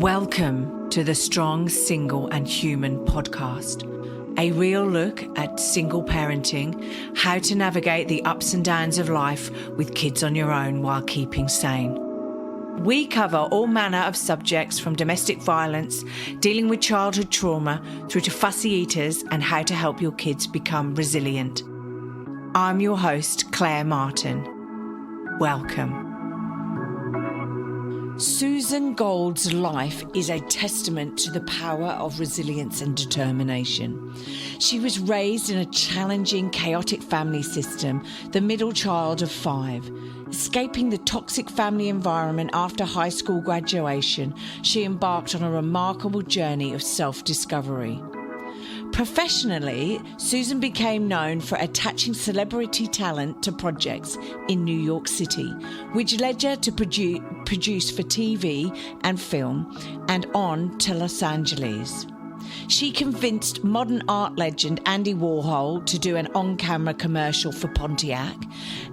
Welcome to the Strong, Single and Human podcast, a real look at single parenting, how to navigate the ups and downs of life with kids on your own while keeping sane. We cover all manner of subjects from domestic violence, dealing with childhood trauma, through to fussy eaters and how to help your kids become resilient. I'm your host, Claire Martin. Welcome. Susan Gold's life is a testament to the power of resilience and determination. She was raised in a challenging, chaotic family system, the middle child of 5. Escaping the toxic family environment after high school graduation, she embarked on a remarkable journey of self-discovery. Professionally, Susan became known for attaching celebrity talent to projects in New York City, which led her to produce for TV and film and on to Los Angeles. She convinced modern art legend Andy Warhol to do an on-camera commercial for Pontiac,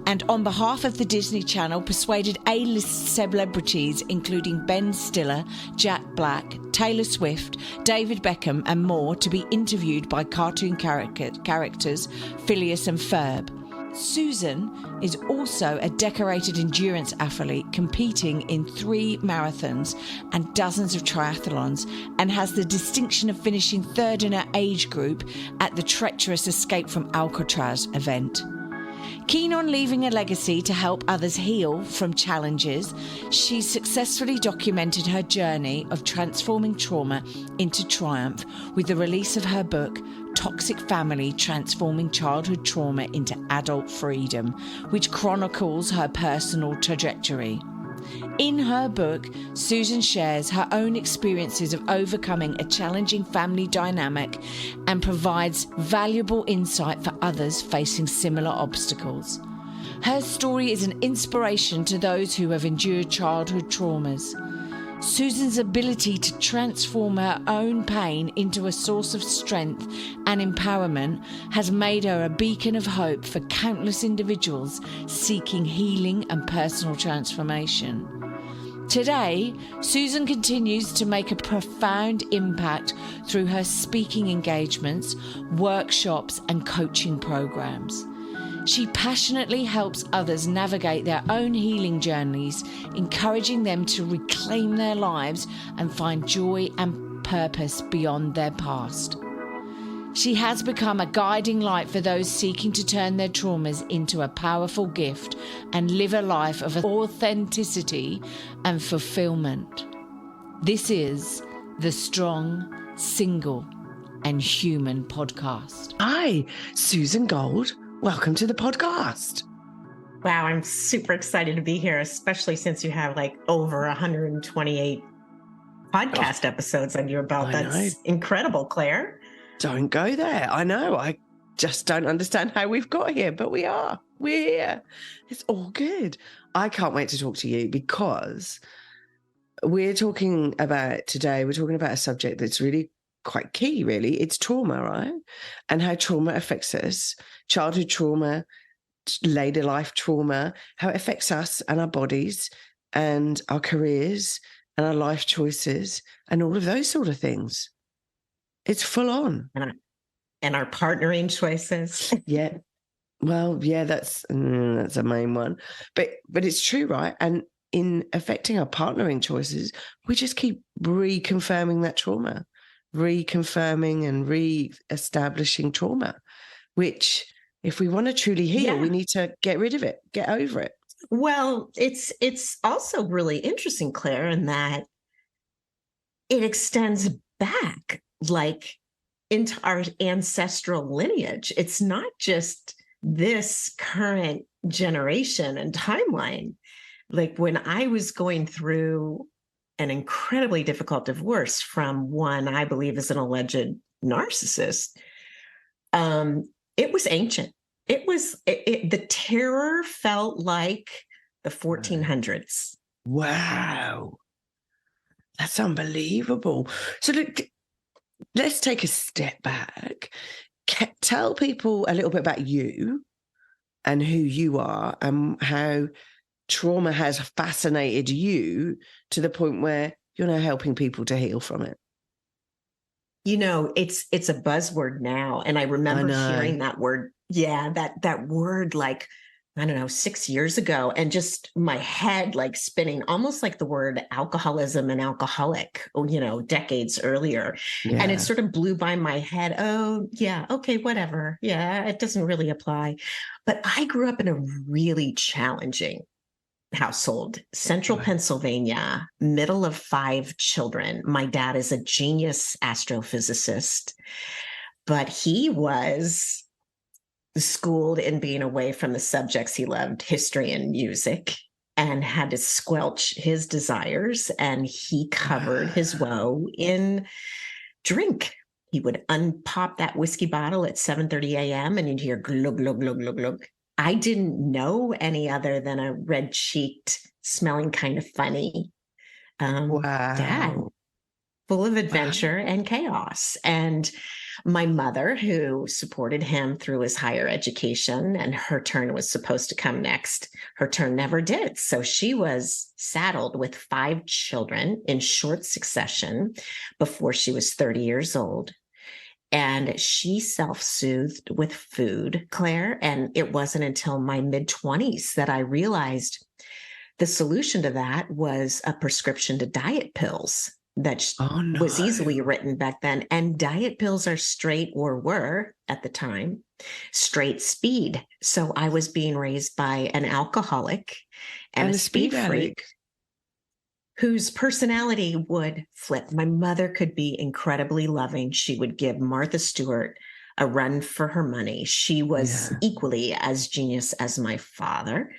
and on behalf of the Disney Channel persuaded A-list celebrities including Ben Stiller, Jack Black, Taylor Swift, David Beckham and more to be interviewed by cartoon characters Phineas and Ferb. Susan is also a decorated endurance athlete competing in 3 marathons and dozens of triathlons, and has the distinction of finishing 3rd in her age group at the treacherous Escape from Alcatraz event. Keen on leaving a legacy to help others heal from challenges, she successfully documented her journey of transforming trauma into triumph with the release of her book, Toxic Family: Transforming Childhood Trauma into Adult Freedom, which chronicles her personal trajectory. In her book, Susan shares her own experiences of overcoming a challenging family dynamic and provides valuable insight for others facing similar obstacles. Her story is an inspiration to those who have endured childhood traumas. Susan's ability to transform her own pain into a source of strength and empowerment has made her a beacon of hope for countless individuals seeking healing and personal transformation. Today, Susan continues to make a profound impact through her speaking engagements, workshops, and coaching programs. She passionately helps others navigate their own healing journeys, encouraging them to reclaim their lives and find joy and purpose beyond their past. She has become a guiding light for those seeking to turn their traumas into a powerful gift and live a life of authenticity and fulfillment. This is the Strong, Single and Human podcast. Hi, Susan Gold. Welcome to the podcast. Wow, I'm super excited to be here, especially since you have like over 128 podcast episodes under your belt. That's incredible, Claire. Don't go there. I know. I just don't understand how we've got here, but we are. We're here. It's all good. I can't wait to talk to you because we're talking about a subject that's really quite key, really. It's trauma, right? And how trauma affects us, childhood trauma, later life trauma, how it affects us and our bodies and our careers and our life choices and all of those sort of things. It's full on. And our partnering choices. Yeah. Well, yeah, that's a main one. But it's true, right? And in affecting our partnering choices, we just keep reconfirming that trauma. Reconfirming and re-establishing trauma, which if we want to truly heal, we need to get rid of it, get over it. Well, it's also really interesting, Claire, in that it extends back like into our ancestral lineage. It's not just this current generation and timeline. Like when I was going through an incredibly difficult divorce from one I believe is an alleged narcissist, it was ancient. The terror felt like the 1400s. Wow. That's unbelievable. So look, let's take a step back. Tell people a little bit about you and who you are and how trauma has fascinated you to the point where you're now helping people to heal from it? You know, it's a buzzword now. And I remember hearing that word. Yeah, that word, like, I don't know, 6 years ago, and just my head like spinning, almost like the word alcoholism and alcoholic, you know, decades earlier. And it sort of blew by my head. Oh, yeah, okay, whatever. Yeah, it doesn't really apply. But I grew up in a really challenging household, central Pennsylvania, middle of 5 children. My dad is a genius astrophysicist, but he was schooled in being away from the subjects he loved, history and music, and had to squelch his desires. And he covered his woe in drink. He would unpop that whiskey bottle at 7:30 a.m. and you'd hear glug, glug, glug, glug, glug. I didn't know any other than a red-cheeked, smelling kind of funny dad, full of adventure and chaos. And my mother, who supported him through his higher education, and her turn was supposed to come next, her turn never did. So she was saddled with 5 children in short succession before she was 30 years old. And she self-soothed with food, Claire. And it wasn't until my mid-20s that I realized the solution to that was a prescription to diet pills that was easily written back then. And diet pills are straight, or were at the time, straight speed. So I was being raised by an alcoholic and a speed freak whose personality would flip. My mother could be incredibly loving. She would give Martha Stewart a run for her money. She was equally as genius as my father,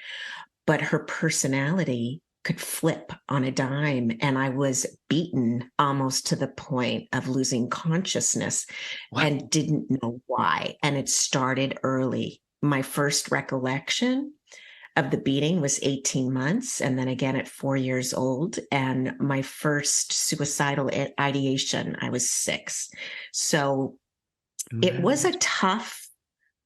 but her personality could flip on a dime. And I was beaten almost to the point of losing consciousness and didn't know why. And it started early. My first recollection of the beating was 18 months, and then again at 4 years old. And my first suicidal ideation, I was 6. So it was a tough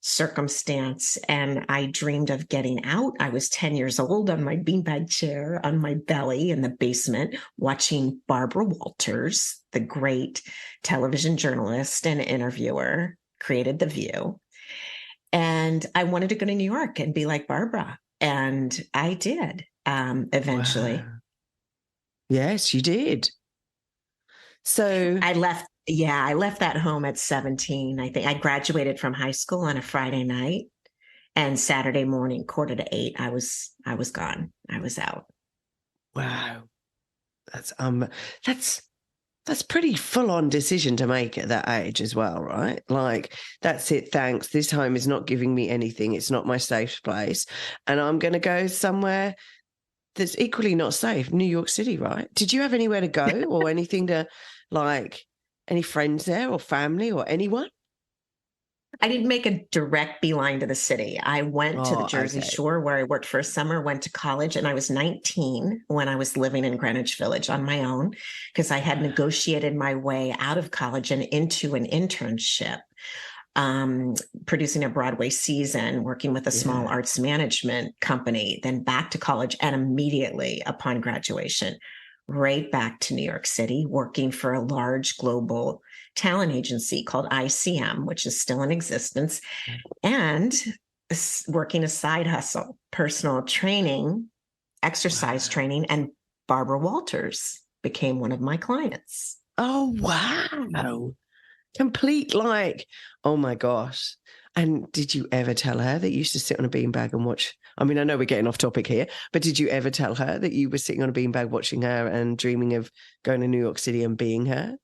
circumstance, and I dreamed of getting out. I was 10 years old on my beanbag chair on my belly in the basement, watching Barbara Walters, the great television journalist and interviewer, created The View. And I wanted to go to New York and be like Barbara. And I did eventually. Wow. Yes, you did. So I left that home at 17. I think I graduated from high school on a Friday night, and Saturday morning, 7:45, I was gone. I was out. Wow. That's pretty full-on decision to make at that age as well, right? Like, that's it, thanks. This home is not giving me anything. It's not my safe place. And I'm going to go somewhere that's equally not safe, New York City, right? Did you have anywhere to go or anything to, like, any friends there or family or anyone? I didn't make a direct beeline to the city. I went to the Jersey Shore, where I worked for a summer, went to college, and I was 19 when I was living in Greenwich Village on my own, because I had negotiated my way out of college and into an internship, producing a Broadway season, working with a small arts management company, then back to college, and immediately upon graduation, right back to New York City, working for a large global talent agency called ICM, which is still in existence, and working a side hustle, personal training, exercise training, and Barbara Walters became one of my clients. Oh, wow. Complete, like, oh my gosh. And did you ever tell her that you used to sit on a beanbag and watch? I mean, I know we're getting off topic here, but did you ever tell her that you were sitting on a beanbag watching her and dreaming of going to New York City and being her?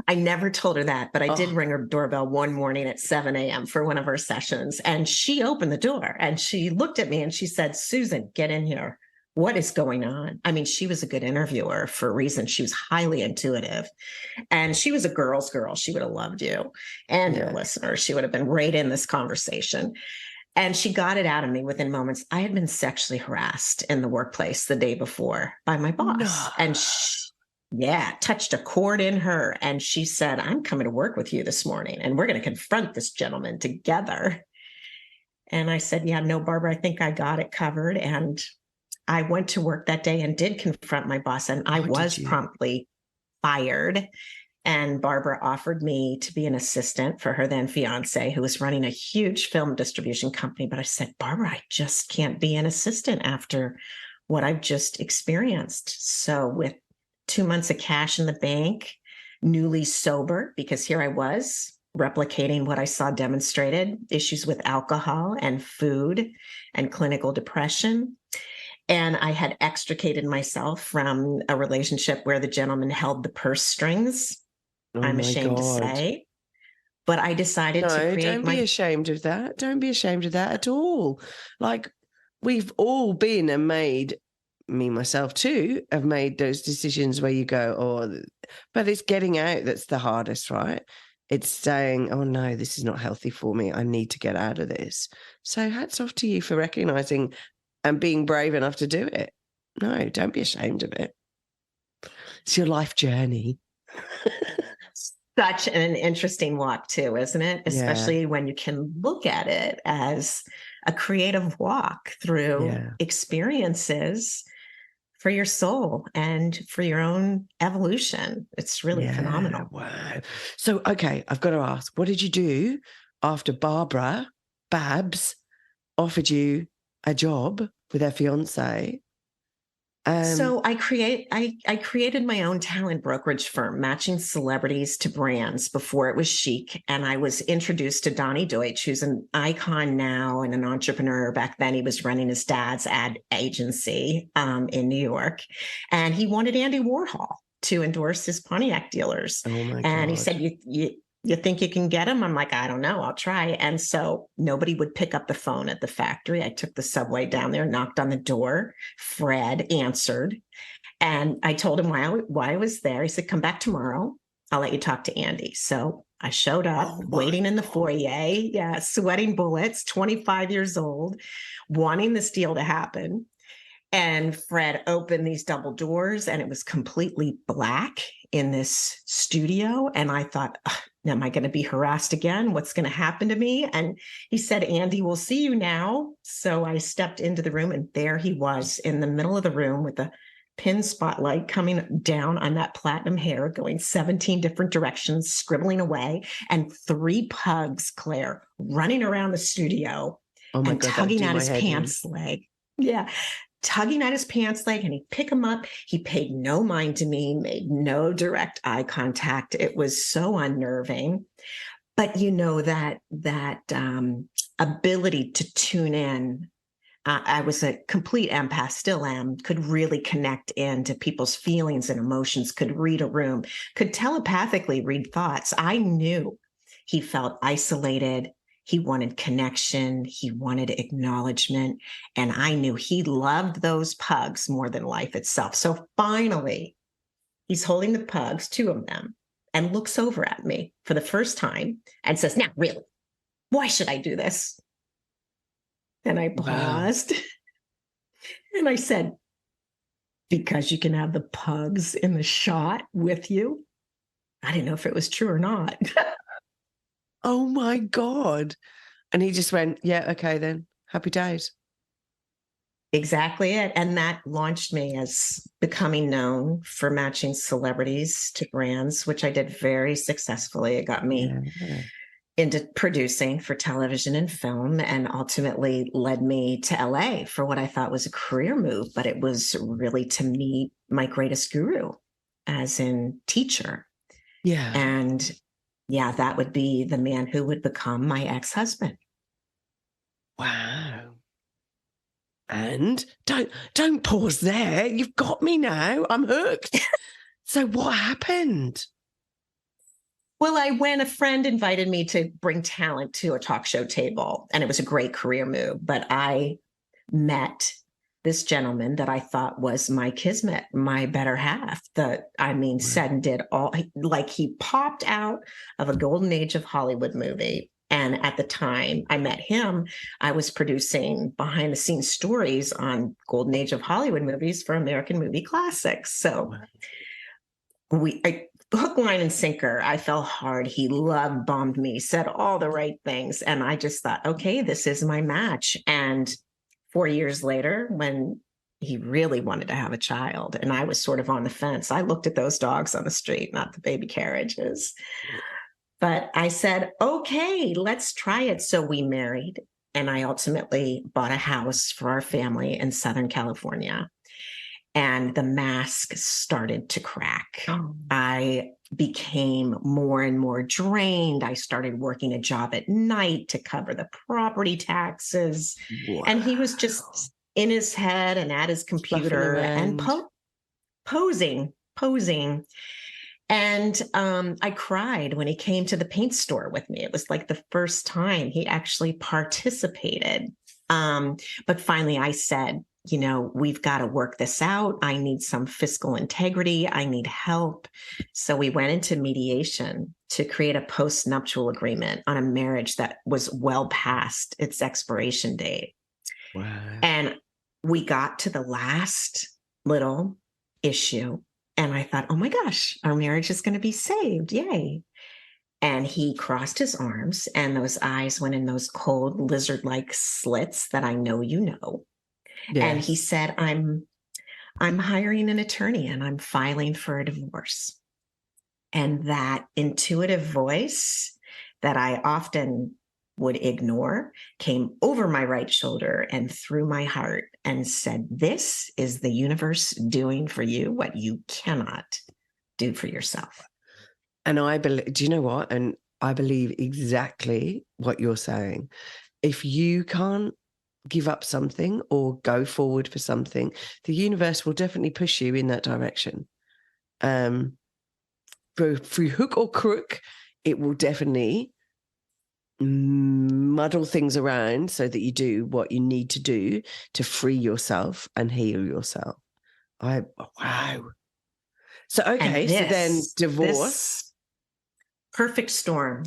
I never told her that, but I did ring her doorbell one morning at 7 a.m. for one of her sessions. And she opened the door and she looked at me and she said, "Susan, get in here. What is going on?" I mean, she was a good interviewer for a reason. She was highly intuitive, and she was a girl's girl. She would have loved you and your listeners. She would have been right in this conversation. And she got it out of me within moments. I had been sexually harassed in the workplace the day before by my boss. And touched a chord in her. And she said, "I'm coming to work with you this morning, and we're going to confront this gentleman together." And I said, "Yeah, no, Barbara, I think I got it covered." And I went to work that day and did confront my boss, and I was promptly fired. And Barbara offered me to be an assistant for her then fiance, who was running a huge film distribution company. But I said, Barbara, I just can't be an assistant after what I've just experienced. So with 2 months of cash in the bank, newly sober, because here I was replicating what I saw demonstrated, issues with alcohol and food and clinical depression. And I had extricated myself from a relationship where the gentleman held the purse strings. Oh, I'm my ashamed to God. say. But I decided to create don't be ashamed of that. Don't be ashamed of that at all. Like, we've all been and made, me, myself too, have made those decisions where you go, oh, but it's getting out that's the hardest, right? It's saying, oh no, this is not healthy for me. I need to get out of this. So hats off to you for recognizing and being brave enough to do it. No, don't be ashamed of it. It's your life journey. Such an interesting walk too, isn't it? Especially when you can look at it as a creative walk through experiences for your soul and for your own evolution. It's really phenomenal. Wow. So, okay, I've got to ask, what did you do after Babs, offered you a job with her fiance? So I created my own talent brokerage firm, matching celebrities to brands before it was chic. And I was introduced to Donnie Deutsch, who's an icon now and an entrepreneur. Back then, he was running his dad's ad agency in New York. And he wanted Andy Warhol to endorse his Pontiac dealers. Oh my God. And he said, you think you can get him? I'm like, I don't know. I'll try. And so nobody would pick up the phone at the factory. I took the subway down there, knocked on the door. Fred answered. And I told him why I was there. He said, come back tomorrow. I'll let you talk to Andy. So I showed up, waiting in the foyer, sweating bullets, 25 years old, wanting this deal to happen. And Fred opened these double doors and it was completely black in this studio. And I thought, am I going to be harassed again? What's going to happen to me? And he said, Andy, we'll see you now. So I stepped into the room and there he was in the middle of the room with a pin spotlight coming down on that platinum hair, going 17 different directions, scribbling away, and 3 pugs, Claire, running around the studio and tugging at his pants leg. Yeah. Tugging at his pants leg, and he'd pick him up. He paid no mind to me, made no direct eye contact. It was so unnerving. But you know, that ability to tune in. I was a complete empath, still am, could really connect into people's feelings and emotions, could read a room, could telepathically read thoughts. I knew he felt isolated. He wanted connection. He wanted acknowledgement. And I knew he loved those pugs more than life itself. So finally, he's holding the pugs, 2 of them, and looks over at me for the first time and says, now, really, why should I do this? And I paused and I said, because you can have the pugs in the shot with you. I didn't know if it was true or not. Oh my God. And he just went, yeah, okay then. Happy days. Exactly it. And that launched me as becoming known for matching celebrities to brands, which I did very successfully. It got me into producing for television and film, and ultimately led me to LA for what I thought was a career move. But it was really, to me, my greatest guru, as in teacher. Yeah. And yeah, that would be the man who would become my ex-husband. Wow. And don't pause there. You've got me now. I'm hooked. So what happened? Well, when a friend invited me to bring talent to a talk show table, and it was a great career move, but I met this gentleman that I thought was my kismet, my better half, said and did all, like he popped out of a golden age of Hollywood movie. And at the time I met him, I was producing behind the scenes stories on golden age of Hollywood movies for American Movie Classics. So hook, line, and sinker, I fell hard. He love bombed me, said all the right things. And I just thought, okay, this is my match. And 4 years later, when he really wanted to have a child. And I was sort of on the fence. I looked at those dogs on the street, not the baby carriages. But I said, okay, let's try it. So we married, and I ultimately bought a house for our family in Southern California. And the mask started to crack. Oh. I became more and more drained. I started working a job at night to cover the property taxes. Wow. And he was just in his head and at his computer and posing. And I cried when he came to the paint store with me. It was like the first time he actually participated. But finally I said, we've got to work this out. I need some fiscal integrity. I need help. So we went into mediation to create a post-nuptial agreement on a marriage that was well past its expiration date. Wow. And we got to the last little issue. And I thought, oh my gosh, our marriage is going to be saved. Yay. And he crossed his arms, and those eyes went in those cold lizard-like slits that I know you know. Yes. And he said, I'm hiring an attorney and I'm filing for a divorce. And that intuitive voice that I often would ignore came over my right shoulder and through my heart and said, this is the universe doing for you what you cannot do for yourself. And I believe, do you know what? And I believe exactly what you're saying. If you can't give up something or go forward for something, the universe will definitely push you in that direction. Through hook or crook, it will definitely muddle things around so that you do what you need to do to free yourself and heal yourself. Wow. So, okay, so then divorce. Perfect storm.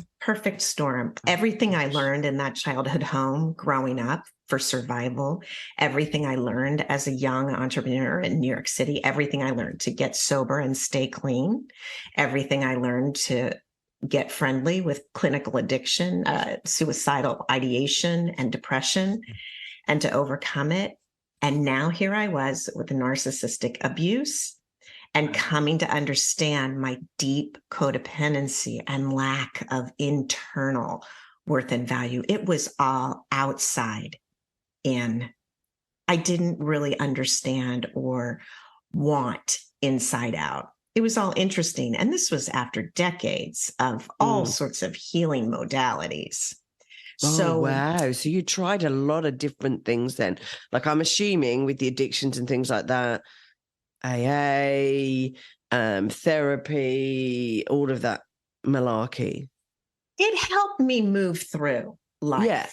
Everything I learned in that childhood home growing up for survival, everything I learned as a young entrepreneur in New York City, everything I learned to get sober and stay clean, everything I learned to get friendly with clinical addiction, suicidal ideation and depression, and to overcome it. And now here I was with narcissistic abuse and coming to understand my deep codependency and lack of internal worth and value. It was all outside in. I didn't really understand or want inside out. It was all interesting. And this was after decades of all sorts of healing modalities. Oh, wow. So you tried a lot of different things then. Like, I'm assuming with the addictions and things like that, AA, therapy, all of that malarkey. It helped me move through life. Yeah.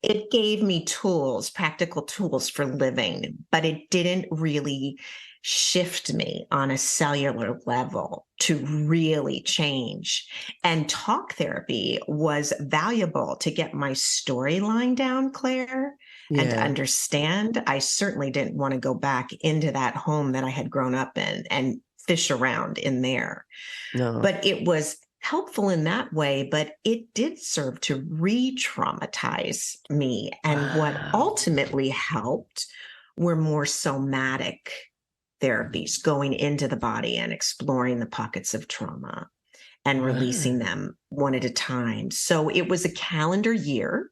It gave me tools, practical tools for living, but it didn't really shift me on a cellular level to really change. And talk therapy was valuable to get my storyline down, Claire, and to understand. I certainly didn't want to go back into that home that I had grown up in and fish around in there. No. But it was helpful in that way, but it did serve to re-traumatize me. And what ultimately helped were more somatic therapies, going into the body and exploring the pockets of trauma and releasing them one at a time. So it was a calendar year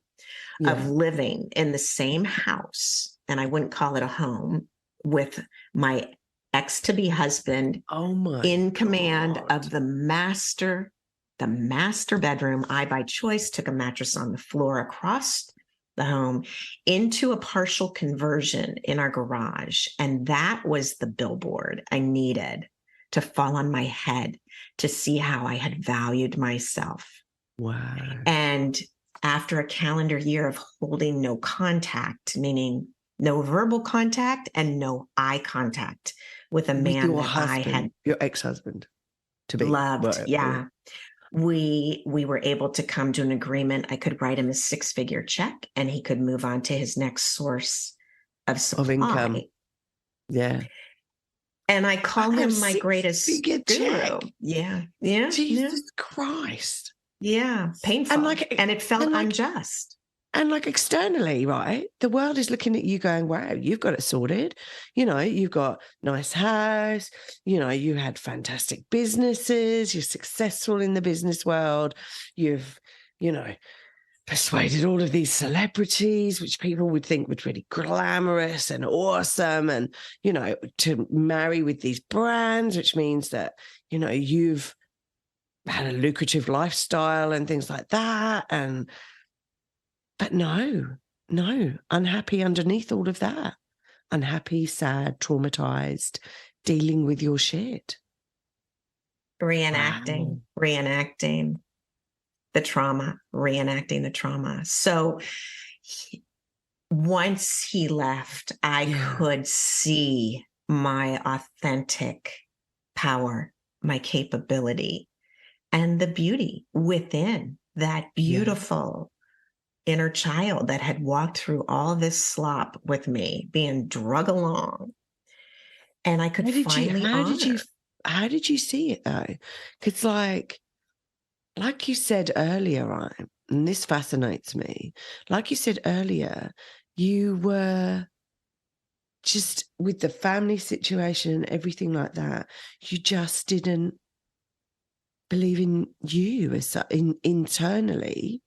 of living in the same house, and I wouldn't call it a home, with my ex-to-be husband in command of the master bedroom. I, by choice, took a mattress on the floor across the home into a partial conversion in our garage. And that was the billboard I needed to fall on my head to see how I had valued myself. Wow. And after a calendar year of holding no contact, meaning no verbal contact and no eye contact with a man that I had, your ex-husband, to be loved. We were able to come to an agreement. I could write him a 6-figure check and he could move on to his next source of supply. Of income. Yeah. And I call him my greatest guru. Yeah. Jesus Christ. Yeah. Painful. And it felt unjust. And like externally, right? The world is looking at you going, wow, you've got it sorted. You know, you've got nice house. You know, you had fantastic businesses. You're successful in the business world. You've, you know, persuaded all of these celebrities, which people would think would really glamorous and awesome. And, you know, to marry with these brands, which means that, you know, you've had a lucrative lifestyle and things like that. But no, unhappy underneath all of that. Unhappy, sad, traumatized, dealing with your shit. Reenacting the trauma. So once he left, I could see my authentic power, my capability, and the beauty within that beautiful inner child that had walked through all this slop with me, being drug along. And I could finally honor. How did you see it though? Because like you said earlier, right, and this fascinates me, like you said earlier, you were just with the family situation and everything like that, you just didn't believe in you as internally.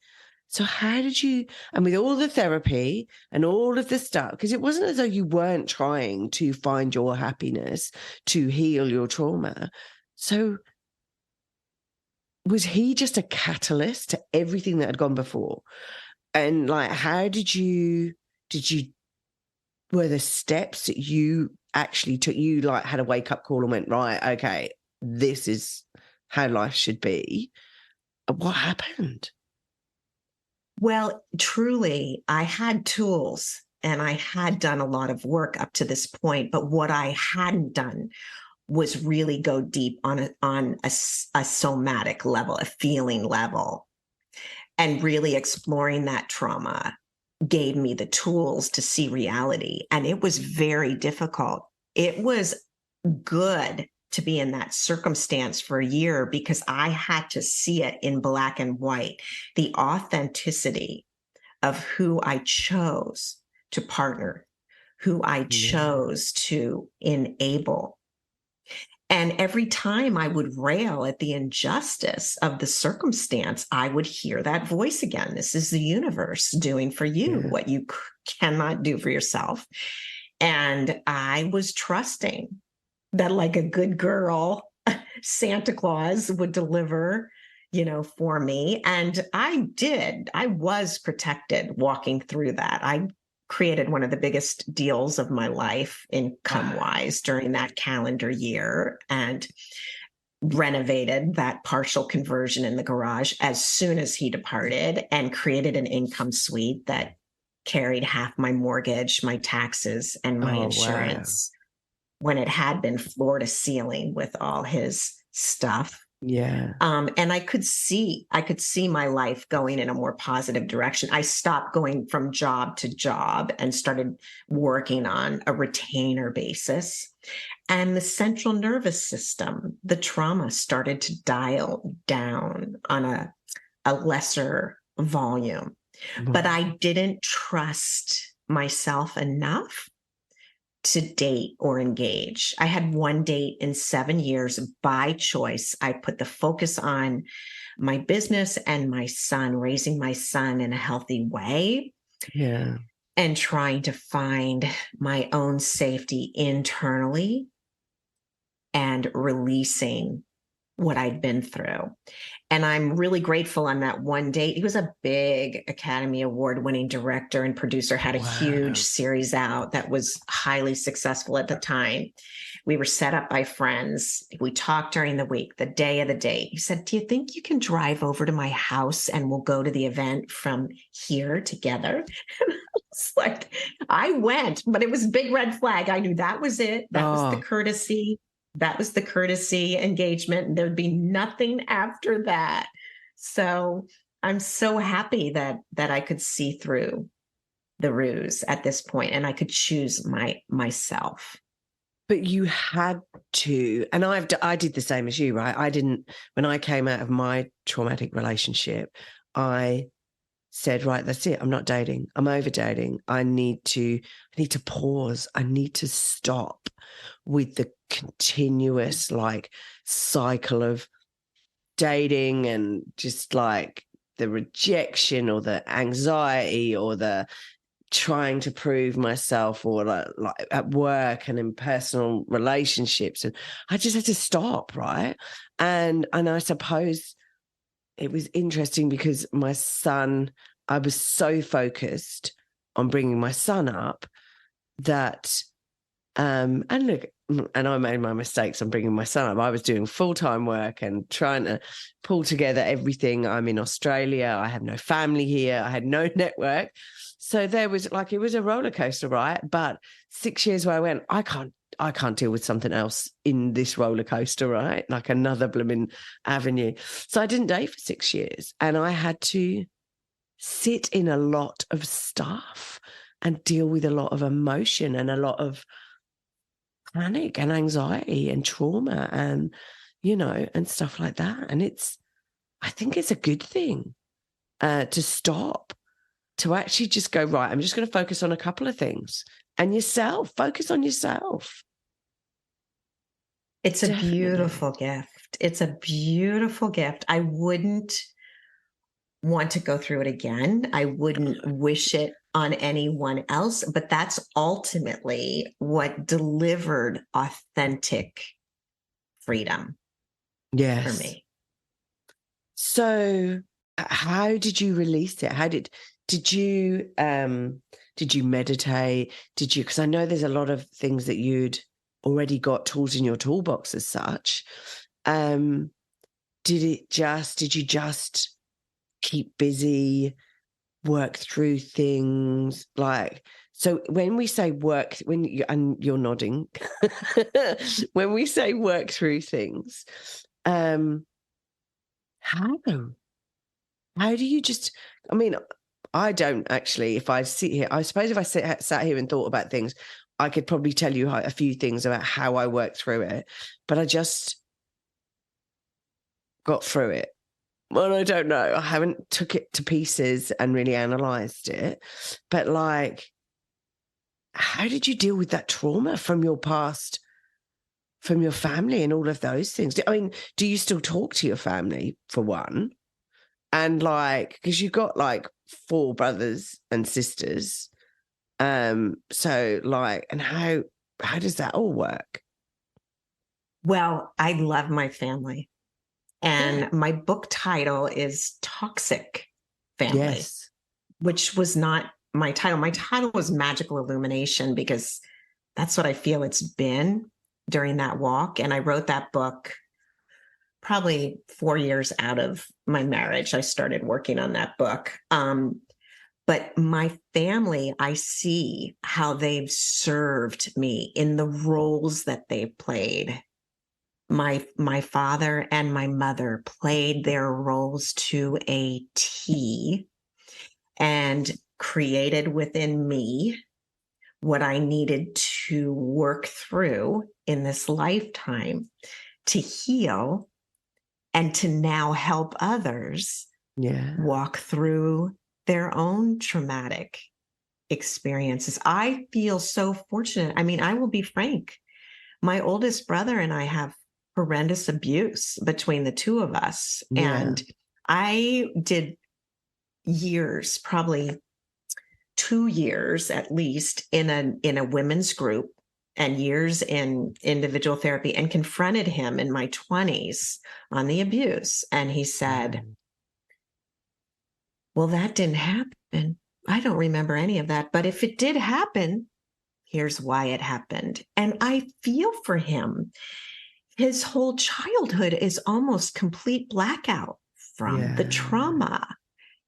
So how did you, and with all the therapy and all of the stuff, because it wasn't as though you weren't trying to find your happiness, to heal your trauma. So was he just a catalyst to everything that had gone before? And like, how were the steps that you actually took, you like had a wake up call and went, right, okay, this is how life should be. What happened? Well, truly, I had tools and I had done a lot of work up to this point, but what I hadn't done was really go deep on a somatic level, a feeling level, and really exploring that trauma gave me the tools to see reality. And it was very difficult. It was good to be in that circumstance for a year because I had to see it in black and white, the authenticity of who I chose to partner, who I chose to enable. And every time I would rail at the injustice of the circumstance, I would hear that voice again. This is the universe doing for you what you cannot do for yourself. And I was trusting that, like a good girl, Santa Claus would deliver, for me. And I did. I was protected walking through that. I created one of the biggest deals of my life income-wise during that calendar year and renovated that partial conversion in the garage as soon as he departed and created an income suite that carried half my mortgage, my taxes, and my insurance. Wow. When it had been floor to ceiling with all his stuff. Yeah. And I could see my life going in a more positive direction. I stopped going from job to job and started working on a retainer basis. And the central nervous system, the trauma started to dial down on a lesser volume. But I didn't trust myself enough to date or engage. I had one date in 7 years by choice. I put the focus on my business and my son, raising my son in a healthy way. Yeah. And trying to find my own safety internally and releasing what I'd been through. And I'm really grateful on that one date. He was a big Academy Award winning director and producer, had a huge series out that was highly successful at the time. We were set up by friends. We talked during the week, the day of the date. He said, do you think you can drive over to my house and we'll go to the event from here together? And I was like, I went, but it was a big red flag. I knew that was it. That was the courtesy. That was the courtesy engagement. And there'd be nothing after that. So I'm so happy that I could see through the ruse at this point and I could choose myself. But you had to, and I did the same as you, right? When I came out of my traumatic relationship, I said, right, that's it. I'm not dating. I'm over dating. I need to pause. I need to stop with the continuous like cycle of dating and just like the rejection or the anxiety or the trying to prove myself, or like at work and in personal relationships. And I just had to stop, right? And I suppose it was interesting because my son, I was so focused on bringing my son up that, and look, and I made my mistakes on bringing my son up. I was doing full-time work and trying to pull together everything. I'm in Australia. I have no family here. I had no network. So there was like, it was a roller coaster, right? But 6 years where I went, I can't deal with something else in this roller coaster, right? Like another blooming avenue. So I didn't date for 6 years, and I had to sit in a lot of stuff and deal with a lot of emotion and a lot of panic and anxiety and trauma and, and stuff like that. And I think it's a good thing to stop, to actually just go, right, I'm just going to focus on a couple of things. And yourself, focus on yourself. It's a beautiful gift. It's a beautiful gift. I wouldn't want to go through it again. I wouldn't wish it on anyone else, but that's ultimately what delivered authentic freedom for me. So how did you release it? Did you meditate? Because I know there's a lot of things that you'd already got tools in your toolbox as such. Did you just keep busy, work through things? Like, so when we say work, and you're nodding, when we say work through things, how do you just, I mean, I don't actually, if I sit here, I suppose if I sat here and thought about things, I could probably tell you a few things about how I worked through it, but I just got through it. Well, I don't know. I haven't took it to pieces and really analysed it. But like, how did you deal with that trauma from your past, from your family and all of those things? I mean, do you still talk to your family, for one? And like, because you've got like 4 brothers and sisters. So like, and how does that all work? Well, I love my family. And my book title is Toxic Family, which was not my title. My title was Magical Illumination, because that's what I feel it's been during that walk. And I wrote that book probably 4 years out of my marriage. I started working on that book. But my family, I see how they've served me in the roles that they've played. My father and my mother played their roles to a T and created within me what I needed to work through in this lifetime to heal and to now help others walk through their own traumatic experiences. I feel so fortunate. I mean, I will be frank. My oldest brother and I have horrendous abuse between the two of us. And I did years, probably 2 years at least, in a women's group, and years in individual therapy, and confronted him in my 20s on the abuse. And he said, well, that didn't happen. I don't remember any of that. But if it did happen, here's why it happened. And I feel for him. His whole childhood is almost complete blackout from the trauma.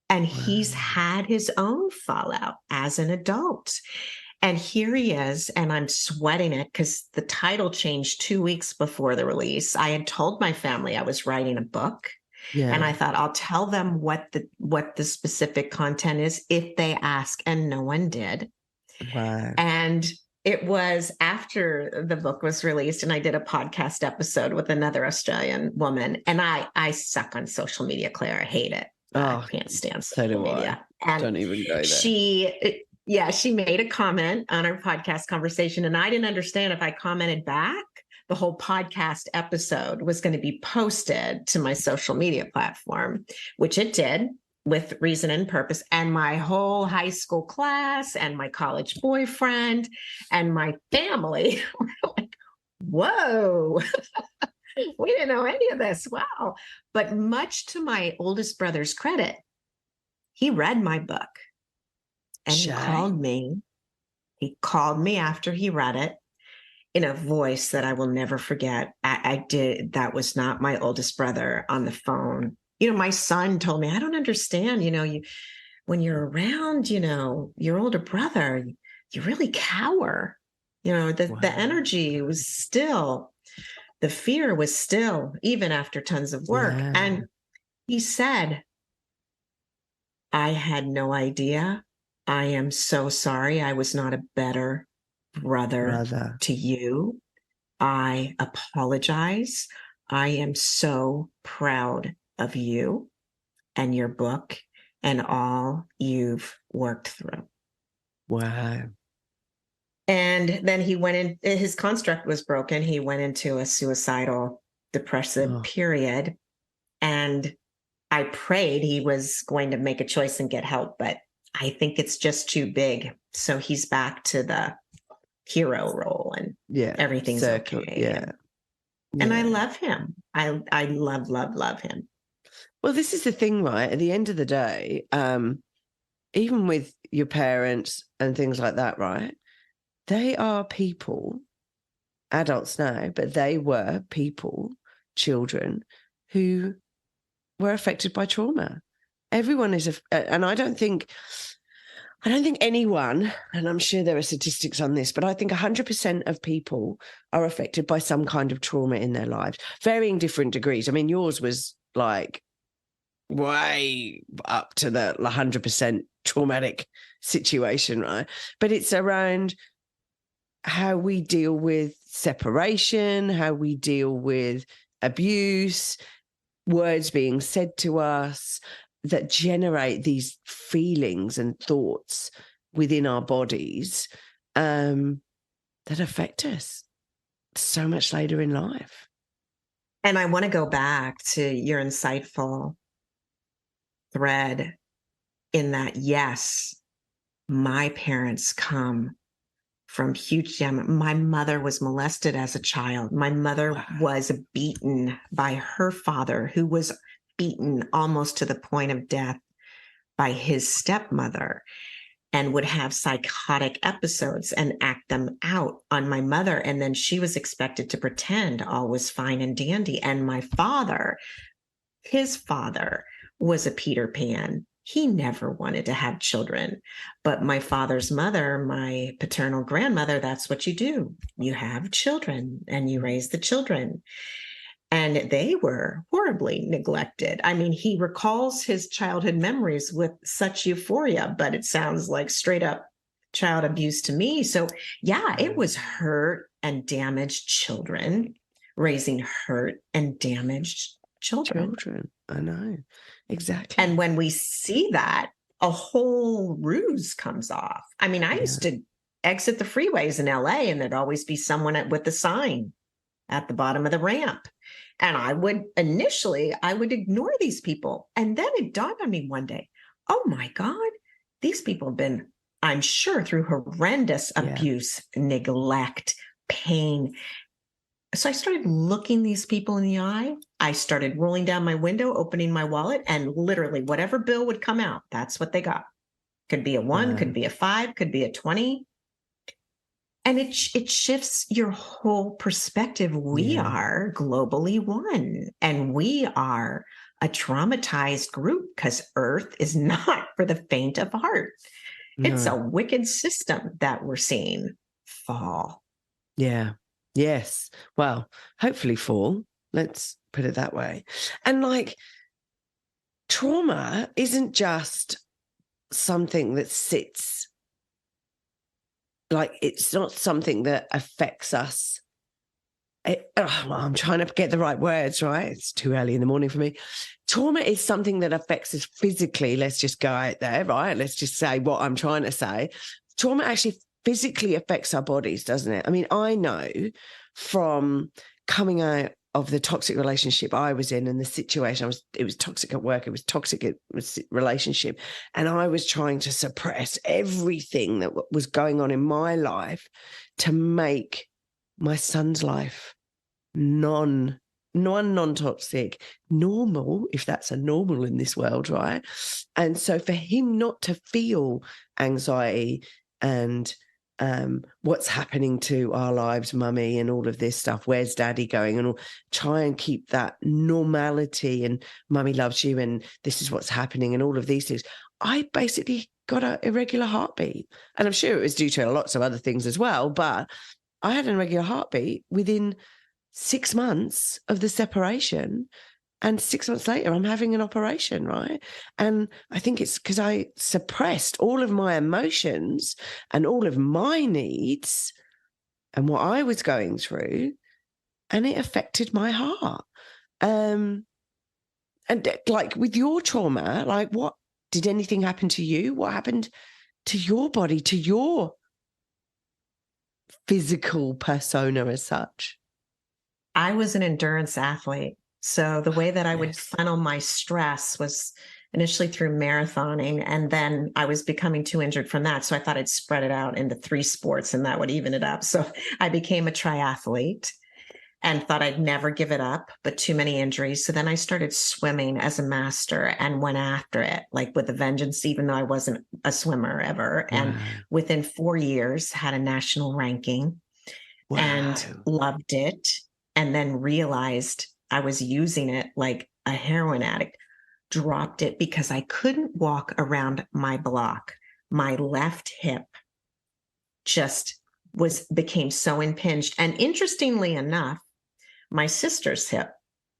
And he's had his own fallout as an adult. And here he is, and I'm sweating it because the title changed 2 weeks before the release. I had told my family I was writing a book. And I thought, I'll tell them what the specific content is if they ask. And no one did. And it was after the book was released, and I did a podcast episode with another Australian woman. And I suck on social media, Claire. I hate it. Oh, can't stand so social do I. media. And Don't even go there. she made a comment on our podcast conversation, and I didn't understand if I commented back, the whole podcast episode was going to be posted to my social media platform, which it did with reason and purpose. And my whole high school class and my college boyfriend and my family were like, whoa, we didn't know any of this. Wow. But much to my oldest brother's credit, he read my book and he called me. He called me after he read it in a voice that I will never forget. That was not my oldest brother on the phone. My son told me, I don't understand, when you're around, your older brother, you really cower. The energy was still, the fear was still, even after tons of work. Yeah. And he said, I had no idea. I am so sorry. I was not a better brother to you. I apologize. I am so proud of you and your book and all you've worked through. Wow. And then he went in, his construct was broken. He went into a suicidal, depressive period. And I prayed he was going to make a choice and get help, but I think it's just too big. So he's back to the hero role and everything's okay. Yeah. And I love him. I love him. Well, this is the thing, right? At the end of the day, even with your parents and things like that, right? They are people, adults now, but they were people, children who were affected by trauma. Everyone is, and I don't think anyone, and I'm sure there are statistics on this, but I think 100% of people are affected by some kind of trauma in their lives, varying different degrees. I mean, yours was like way up to the 100% traumatic situation, right? But it's around how we deal with separation, how we deal with abuse, words being said to us that generate these feelings and thoughts within our bodies that affect us so much later in life. And I want to go back to your insightful thread in that, yes, my parents come from huge my mother was molested as a child. My mother was beaten by her father, who was beaten almost to the point of death by his stepmother, and would have psychotic episodes and act them out on my mother. And then she was expected to pretend all was fine and dandy. And my father, his father, was a Peter Pan. He never wanted to have children. But my father's mother, my paternal grandmother, that's what you do. You have children and you raise the children. And they were horribly neglected. I mean, he recalls his childhood memories with such euphoria, but it sounds like straight up child abuse to me. So yeah, it was hurt and damaged children, raising hurt and damaged children. I know. Exactly. And when we see that, a whole ruse comes off. I mean, I used to exit the freeways in LA and there'd always be someone with a sign at the bottom of the ramp. And I would ignore these people. And then it dawned on me one day, oh my God, these people have been, I'm sure, through horrendous abuse, neglect, pain. So I started looking these people in the eye. I started rolling down my window, opening my wallet, and literally whatever bill would come out, that's what they got. Could be a 1, could be a 5, could be a 20. And it shifts your whole perspective. We are globally one, and we are a traumatized group because Earth is not for the faint of heart. No. It's a wicked system that we're seeing fall. Yeah. Yes. Well, hopefully fall. Let's put it that way. And like, trauma isn't just something that sits, like, it's not something that affects us I'm trying to get the right words, right? It's too early in the morning for me. Trauma is something that affects us physically. Let's just go out there, right? Let's just say what I'm trying to say. Trauma actually physically affects our bodies, doesn't it? I mean, I know from coming out of the toxic relationship I was in and the situation it was toxic at work, it was toxic at relationship. And I was trying to suppress everything that was going on in my life to make my son's life non-toxic, normal, if that's a normal in this world, right? And so for him not to feel anxiety and what's happening to our lives, mummy, and all of this stuff, where's daddy going, and try and keep that normality and mummy loves you and this is what's happening and all of these things. I basically got an irregular heartbeat, and I'm sure it was due to lots of other things as well, but I had an irregular heartbeat within 6 months of the separation. And 6 months later, I'm having an operation, right? And I think it's because I suppressed all of my emotions and all of my needs and what I was going through, and it affected my heart. And like with your trauma, like what, did anything happen to you? What happened to your body, to your physical persona as such? I was an endurance athlete. So the way that I would funnel my stress was initially through marathoning, and then I was becoming too injured from that. So I thought I'd spread it out into 3 sports and that would even it up. So I became a triathlete and thought I'd never give it up, but too many injuries. So then I started swimming as a master and went after it, like with a vengeance, even though I wasn't a swimmer ever. Wow. And within 4 years, had a national ranking and loved it. And then realized I was using it like a heroin addict, dropped it because I couldn't walk around my block. My left hip just became so impinged. And interestingly enough, my sister's hip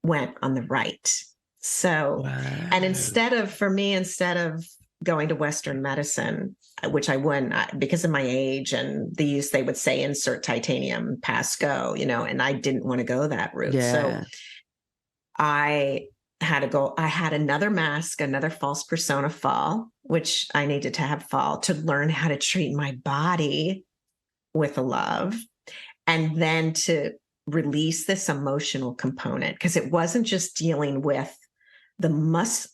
went on the right. So, and instead of going to Western medicine, which I wouldn't because of my age and they would say insert titanium, pass go, and I didn't want to go that route. Yeah. So I had to go, I had another mask, another false persona fall, which I needed to have fall to learn how to treat my body with love. And then to release this emotional component, because it wasn't just dealing with the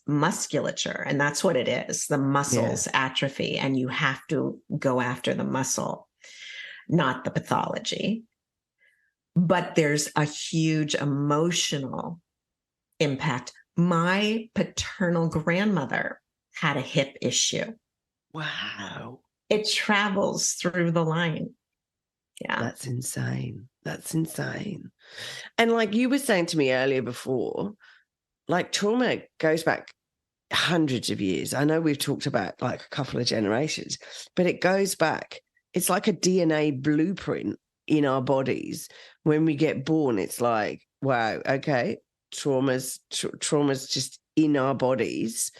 musculature, and that's what it is. The muscles atrophy, and you have to go after the muscle, not the pathology. But there's a huge emotional impact. My paternal grandmother had a hip issue. Wow. It travels through the line. Yeah. That's insane. That's insane. And like you were saying to me earlier before, like trauma goes back hundreds of years. I know we've talked about like a couple of generations, but it goes back. It's like a DNA blueprint in our bodies. When we get born, it's like, wow, okay, trauma's just in our bodies.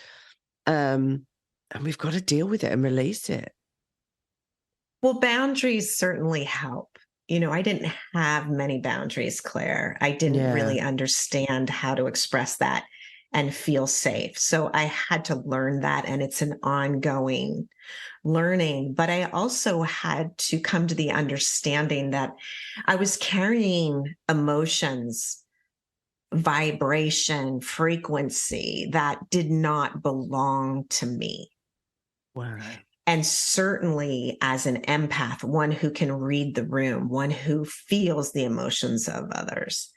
And we've got to deal with it and release it. Well, boundaries certainly help. I didn't have many boundaries, Claire. I didn't really understand how to express that and feel safe. So I had to learn that, and it's an ongoing learning. But I also had to come to the understanding that I was carrying emotions, vibration, frequency that did not belong to me. Wow. And certainly as an empath, one who can read the room, one who feels the emotions of others,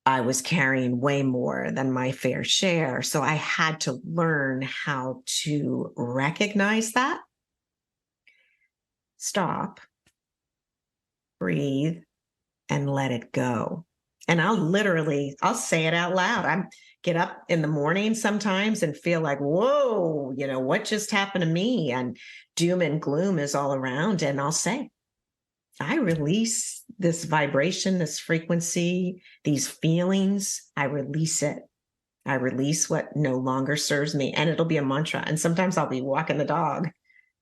I was carrying way more than my fair share. So I had to learn how to recognize that, stop, breathe, and let it go. And I'll say it out loud. I get up in the morning sometimes and feel like, whoa, what just happened to me? And doom and gloom is all around. And I'll say, I release this vibration, this frequency, these feelings. I release it. I release what no longer serves me. And it'll be a mantra. And sometimes I'll be walking the dog,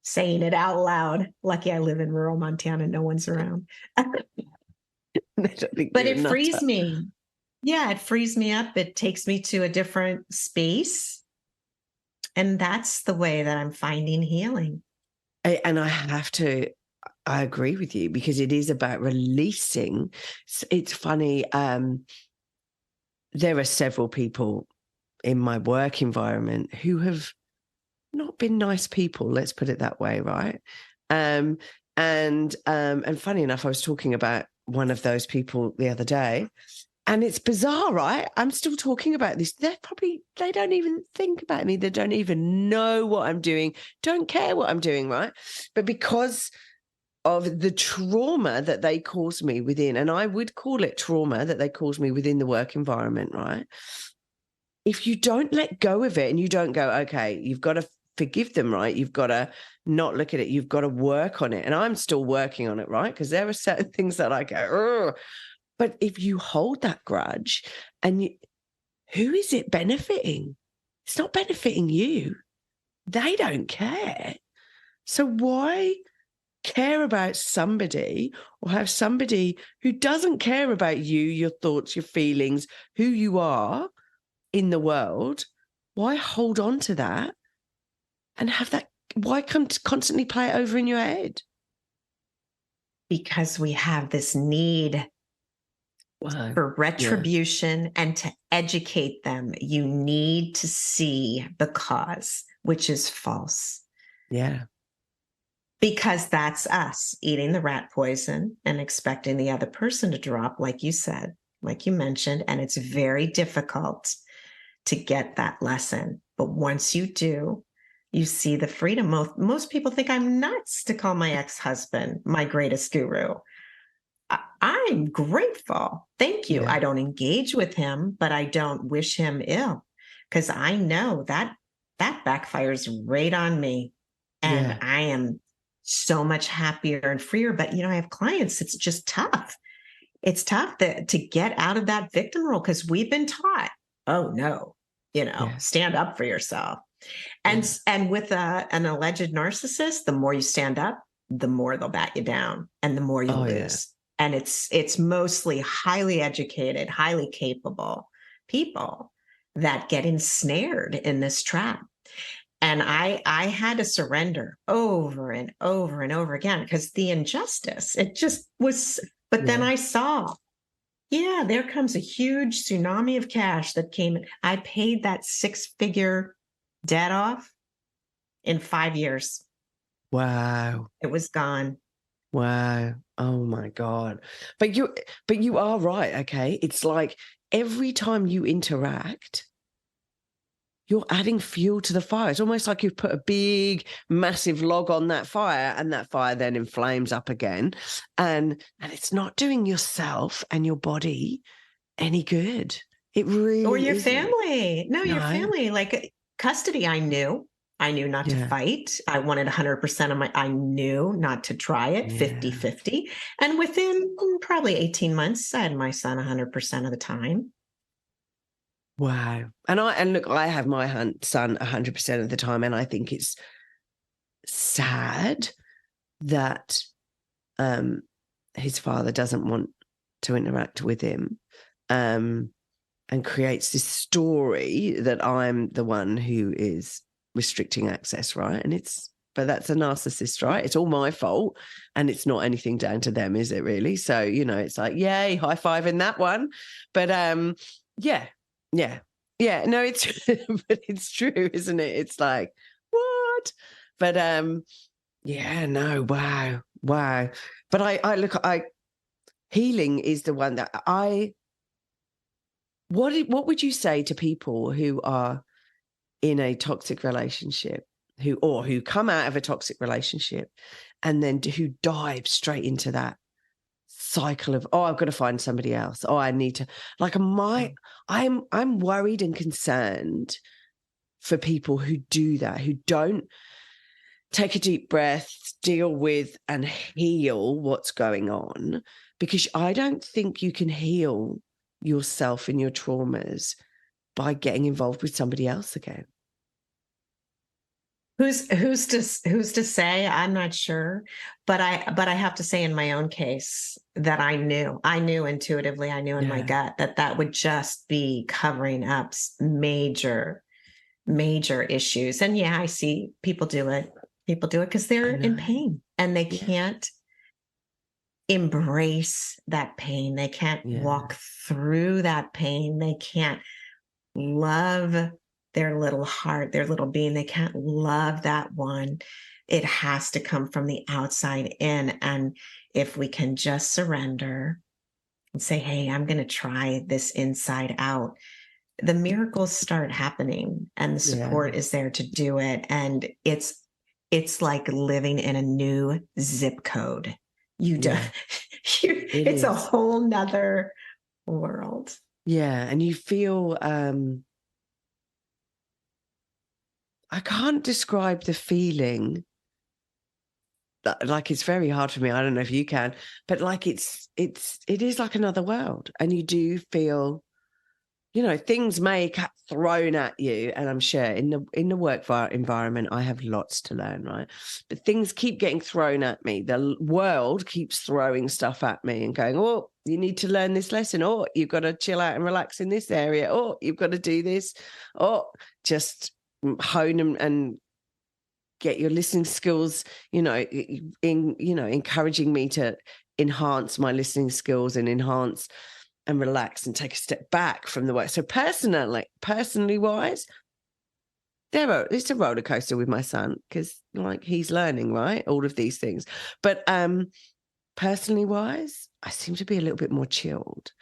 saying it out loud. Lucky I live in rural Montana. No one's around. They don't think But you're a it frees nutter. me. Yeah, it frees me up. It takes me to a different space. And that's the way that I'm finding healing. And I agree with you, because it is about releasing. It's funny. There are several people in my work environment who have not been nice people. Let's put it that way, right? And funny enough, I was talking about one of those people the other day, and it's bizarre, right? I'm still talking about this. They don't even think about me. They don't even know what I'm doing, don't care what I'm doing, right? But because of the trauma that they caused me within, and I would call it trauma that they caused me within the work environment, right? If you don't let go of it and you don't go, okay, you've got to forgive them, right? You've got to not look at it. You've got to work on it. And I'm still working on it, right? Because there are certain things that I go, ugh. But if you hold that grudge, who is it benefiting? It's not benefiting you. They don't care. So why care about somebody, or have somebody who doesn't care about you, your thoughts, your feelings, who you are in the world? Why hold on to that and have that? Why constantly play it over in your head? Because we have this need for retribution and to educate them. You need to see the cause, which is false. Yeah. Because that's us eating the rat poison and expecting the other person to drop, like you said, like you mentioned. And it's very difficult to get that lesson. But once you do, you see the freedom. Most people think I'm nuts to call my ex-husband my greatest guru. I'm grateful. Thank you. Yeah. I don't engage with him, but I don't wish him ill, because I know that backfires right on me. And Yeah. I am so much happier and freer. But, I have clients, it's just tough. It's tough to get out of that victim role, because we've been taught, oh no, stand up for yourself. And with an alleged narcissist, the more you stand up, the more they'll bat you down and the more you lose. And it's mostly highly educated, highly capable people that get ensnared in this trap. And I had to surrender over and over and over again, because the injustice, it just was. But then I saw, there comes a huge tsunami of cash that came in. I paid that 6-figure debt off in 5 years. Wow. It was gone. Wow. Oh my God. But you are right. Okay. It's like every time you interact, you're adding fuel to the fire. It's almost like you've put a big, massive log on that fire, and that fire then inflames up again. And it's not doing yourself and your body any good. It really Or your isn't. family. No, your family. Like custody, I knew not to fight. I wanted 100% of I knew not to try it, 50-50. And within probably 18 months, I had my son 100% of the time. Wow. And look, I have my son 100% of the time, and I think it's sad that his father doesn't want to interact with him, and creates this story that I'm the one who is restricting access, right? But that's a narcissist, right? It's all my fault, and it's not anything down to them, is it really? So, it's like, yay, high five in that one. But yeah, no, it's but it's true, isn't it? It's like, what? But no, wow. But I healing is the one that what would you say to people who are in a toxic relationship, who come out of a toxic relationship and then who dive straight into that cycle of, I've got to find somebody else. I need to, like, I'm worried and concerned for people who do that, who don't take a deep breath, deal with and heal what's going on, because I don't think you can heal yourself and your traumas by getting involved with somebody else again. Who's to say? I'm not sure, but I have to say in my own case that I knew intuitively, I knew in my gut that would just be covering up major issues. And yeah, I see people do it because they're in pain and they can't embrace that pain. They can't walk through that pain. They can't love their little heart, their little being. They can't love that one. It has to come from the outside in. And if we can just surrender and say, hey, I'm going to try this inside out, the miracles start happening and the support is there to do it. And it's like living in a new zip code. It's a whole nother world. Yeah. And you feel, I can't describe the feeling. Like, it's very hard for me. I don't know if you can, but like it is like another world. And you do feel, things may get thrown at you. And I'm sure in the work environment, I have lots to learn, right? But things keep getting thrown at me. The world keeps throwing stuff at me and going, oh, you need to learn this lesson. Oh, you've got to chill out and relax in this area. Oh, you've got to do this. Oh, just hone and get your listening skills, encouraging me to enhance my listening skills and enhance and relax and take a step back from the work. So personally wise, it's a roller coaster with my son because like he's learning, right? All of these things. But personally wise, I seem to be a little bit more chilled.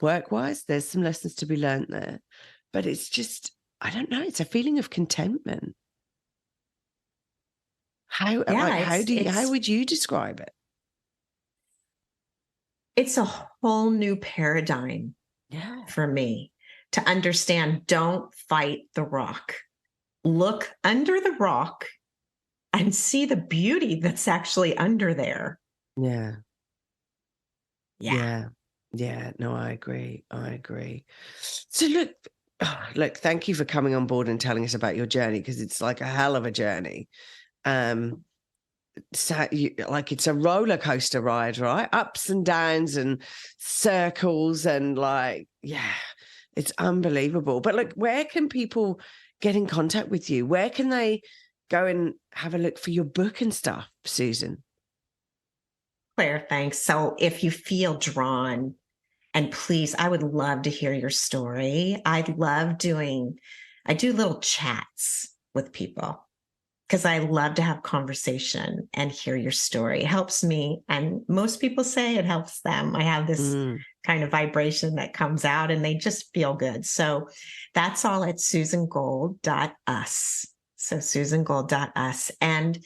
Work wise, there's some lessons to be learned there. But it's just, I don't know, it's a feeling of contentment. How would you describe it? It's a whole new paradigm for me to understand. Don't fight the rock. Look under the rock and see the beauty that's actually under there. Yeah. No, I agree. So look, thank you for coming on board and telling us about your journey, because it's like a hell of a journey. So it's a roller coaster ride, right? Ups and downs and circles and it's unbelievable. But look, where can people get in contact with you? Where can they go and have a look for your book and stuff, Susan? Claire, thanks. So if you feel drawn, and please, I would love to hear your story. I do little chats with people because I love to have conversation and hear your story. It helps me. And most people say it helps them. I have this kind of vibration that comes out and they just feel good. So that's all at susangold.us. So susangold.us. And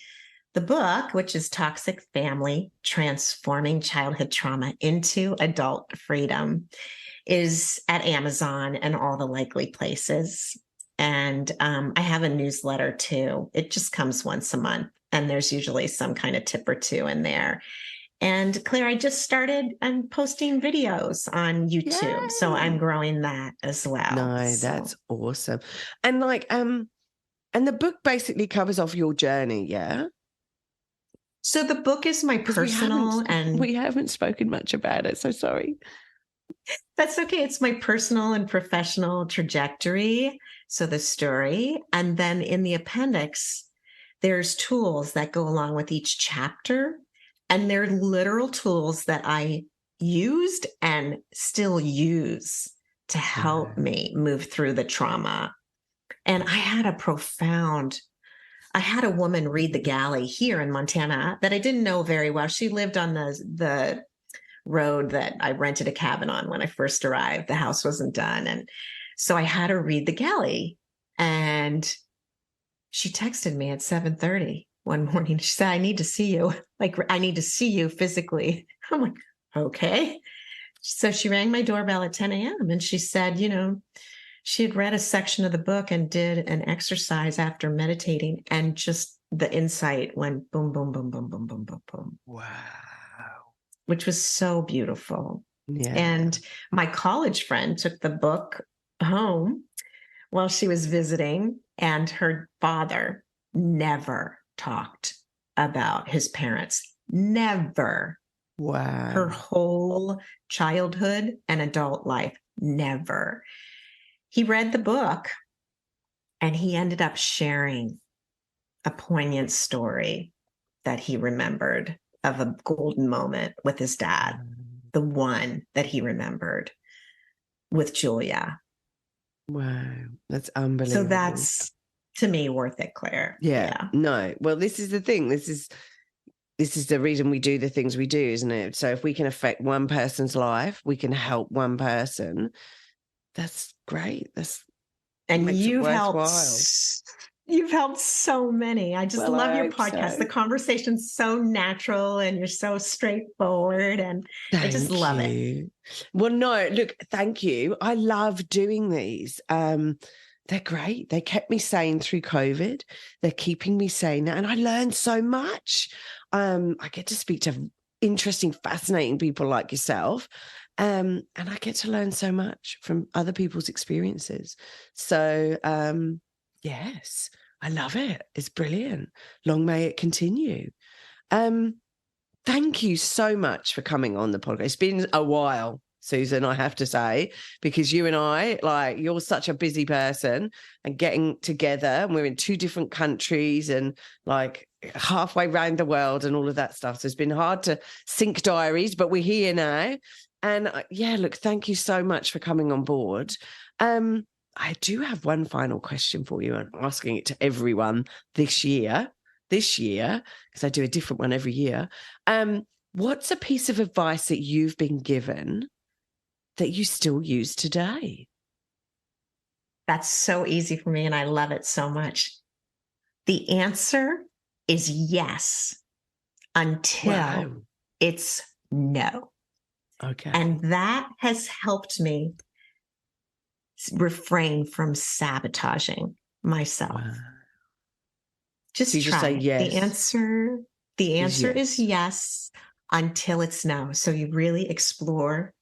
the book, which is Toxic Family, Transforming Childhood Trauma into Adult Freedom, is at Amazon and all the likely places. And I have a newsletter too. It just comes once a month. And there's usually some kind of tip or two in there. And Claire, I just started posting videos on YouTube. Yay! So I'm growing that as well. No, that's awesome. And and the book basically covers off your journey, yeah? So the book is my personal, and we haven't spoken much about it, so sorry. That's okay. It's my personal and professional trajectory. So the story, and then in the appendix, there's tools that go along with each chapter, and they're literal tools that I used and still use to help me move through the trauma. And I had a woman read the galley here in Montana that I didn't know very well. She lived on the road that I rented a cabin on when I first arrived. The house wasn't done. And so I had her read the galley. And she texted me at 7:30 one morning. She said, I need to see you. I need to see you physically. I'm like, okay. So she rang my doorbell at 10 a.m. and she said, she had read a section of the book and did an exercise after meditating, and just the insight went boom, boom, boom, boom, boom, boom, boom, boom. Wow. Which was so beautiful. Yeah. And my college friend took the book home while she was visiting, and her father never talked about his parents. Never. Wow. Her whole childhood and adult life. Never. He read the book and he ended up sharing a poignant story that he remembered of a golden moment with his dad, the one that he remembered with Julia. Wow. That's unbelievable. So that's, to me, worth it, Claire. Yeah. No. Well, this is the thing. This is the reason we do the things we do, isn't it? So if we can affect one person's life, we can help one person. That's great. And makes it you've worthwhile. you've helped so many. I just love your podcast. So. The conversation's so natural and you're so straightforward, and I just love it. Well, no, look, thank you. I love doing these. They're great. They kept me sane through COVID. They're keeping me sane now, and I learned so much. I get to speak to interesting, fascinating people like yourself. And I get to learn so much from other people's experiences. So, yes, I love it. It's brilliant. Long may it continue. Thank you so much for coming on the podcast. It's been a while, Susan, I have to say, because you and I, like, you're such a busy person, and getting together, and we're in 2 different countries and like halfway around the world and all of that stuff. So it's been hard to sync diaries, but we're here now. And yeah, look, thank you so much for coming on board. I do have one final question for you. I'm asking it to everyone this year, because I do a different one every year. What's a piece of advice that you've been given that you still use today? That's so easy for me, and I love it so much. The answer is yes until it's no. Okay. And that has helped me refrain from sabotaging myself. Wow. Just so you try. Just say yes. The answer is yes until it's no. So you really explore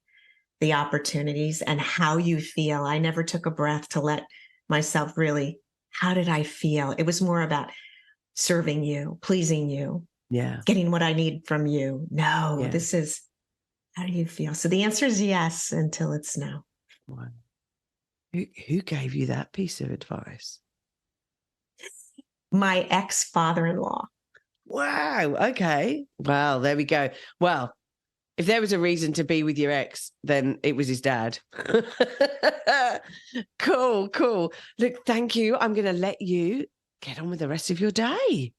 the opportunities and how you feel. I never took a breath to let myself really, how did I feel? It was more about serving you, pleasing you, getting what I need from you. No, this is, how do you feel? So the answer is yes until it's no. Wow. Who gave you that piece of advice? My ex-father-in-law. Wow. Okay. Well, there we go. Well, if there was a reason to be with your ex, then it was his dad. Cool. Look, thank you. I'm going to let you get on with the rest of your day.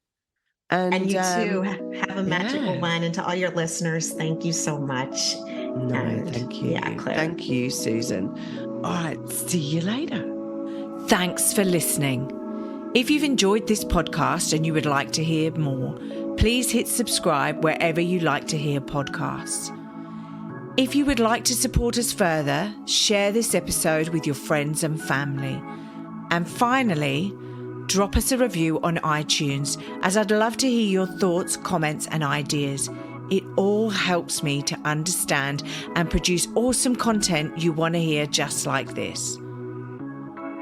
And you too, have a magical one. And to all your listeners, thank you so much. No, thank you. Yeah, Claire. Thank you, Susan. All right, see you later. Thanks for listening. If you've enjoyed this podcast and you would like to hear more, please hit subscribe wherever you like to hear podcasts. If you would like to support us further, share this episode with your friends and family. And finally, drop us a review on iTunes, as I'd love to hear your thoughts, comments, and ideas. It all helps me to understand and produce awesome content you want to hear just like this.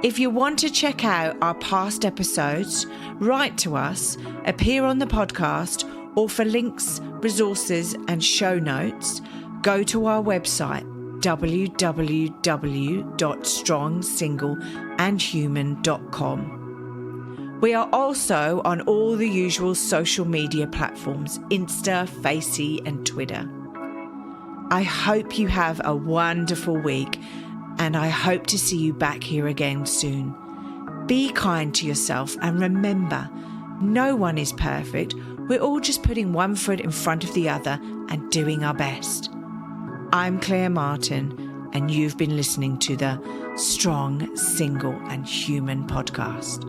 If you want to check out our past episodes, write to us, appear on the podcast, or for links, resources, and show notes, go to our website, www.strongsingleandhuman.com. We are also on all the usual social media platforms, Insta, Facey, and Twitter. I hope you have a wonderful week, and I hope to see you back here again soon. Be kind to yourself, and remember, no one is perfect. We're all just putting one foot in front of the other and doing our best. I'm Claire Martin, and you've been listening to the Strong, Single and Human podcast.